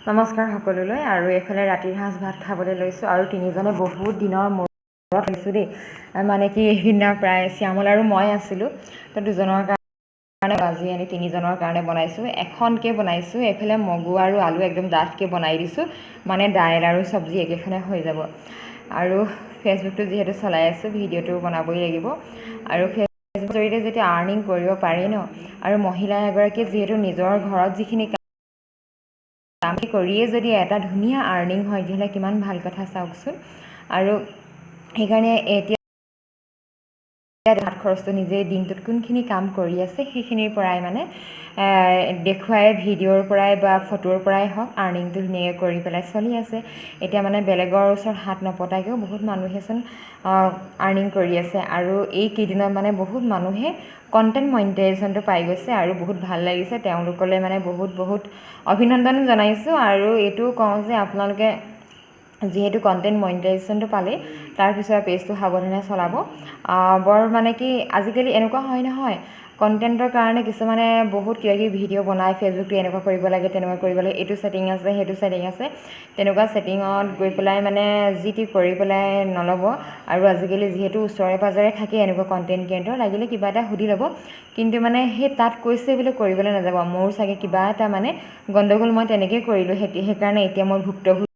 নমস্কাৰ সকলোলৈ। আৰু এইফালে ৰাতিৰ সাঁজ ভাত খাবলৈ লৈছোঁ আৰু তিনিজনে বহুত দিনৰ মূৰত লৈছোঁ দেই। মানে কি সেইদিনা প্ৰায় শ্যামল আৰু মই আছিলোঁ, তো দুজনৰ কাৰণে ভাজি আনি তিনিজনৰ কাৰণে বনাইছোঁ। এখনকৈ বনাইছোঁ, এইফালে মগু আৰু আলু একদম ডাঠকৈ বনাই দিছোঁ, মানে দাইল আৰু চব্জি একেখনে হৈ যাব। আৰু ফেচবুকটো যিহেতু চলাই আছোঁ, ভিডিঅ'টো বনাবই লাগিব। আৰু ফেচবুকৰ জৰিয়তে যেতিয়া আৰ্নিং কৰিব পাৰি ন, আৰু মহিলা এগৰাকীয়ে যিহেতু নিজৰ ঘৰত যিখিনি কাম কৰিয়ে যদি এটা ধুনীয়া আৰ্নিং হয়, তেতিয়াহ'লে কিমান ভাল কথা চাওকচোন। আৰু সেইকাৰণে এতিয়া হাত খৰচটো নিজেই দিনটোত কোনখিনি কাম কৰি আছে সেইখিনিৰ পৰাই মানে দেখুৱাই, ভিডিঅ'ৰ পৰাই বা ফটোৰ পৰাই হওক আৰ্নিংটো ধুনীয়াকৈ কৰি পেলাই চলি আছে। এতিয়া মানে বেলেগৰ ওচৰত হাত নপতাকৈও বহুত মানুহেচোন আৰ্নিং কৰি আছে। আৰু এইকেইদিনত মানে বহুত মানুহে কণ্টেণ্ট মনিটাইজেশ্যনটো পাই গৈছে আৰু বহুত ভাল লাগিছে। তেওঁলোকলৈ মানে বহুত অভিনন্দন জনাইছোঁ। আৰু এইটোও কওঁ যে আপোনালোকে যিহেতু কণ্টেণ্ট মনিটাইজেশ্যনটো পালে, তাৰপিছত পেজটো সাৱধানে চলাব। বৰ মানে কি আজিকালি এনেকুৱা হয় নহয়, কণ্টেণ্টৰ কাৰণে কিছুমানে বহুত কিবাকিবি ভিডিঅ' বনায়, ফেচবুকটো এনেকুৱা কৰিব লাগে তেনেকুৱা কৰিব লাগে, এইটো ছেটিং আছে সেইটো ছেটিং আছে, তেনেকুৱা ছেটিঙত গৈ পেলাই মানে যি টি কৰি পেলাই নল'ব। আৰু আজিকালি যিহেতু ওচৰে পাঁজৰে থাকে এনেকুৱা কণ্টেণ্ট ক্ৰিয়েটৰ, লাগিলে কিবা এটা সুধি ল'ব, কিন্তু মানে সেই তাত কৈছে বুলি কৰিবলৈ নাযাব। মোৰ চাগে কিবা এটা মানে গণ্ডগোল মই তেনেকৈ কৰিলোঁ, সেইকাৰণে এতিয়া মই ভুক্তভোগী।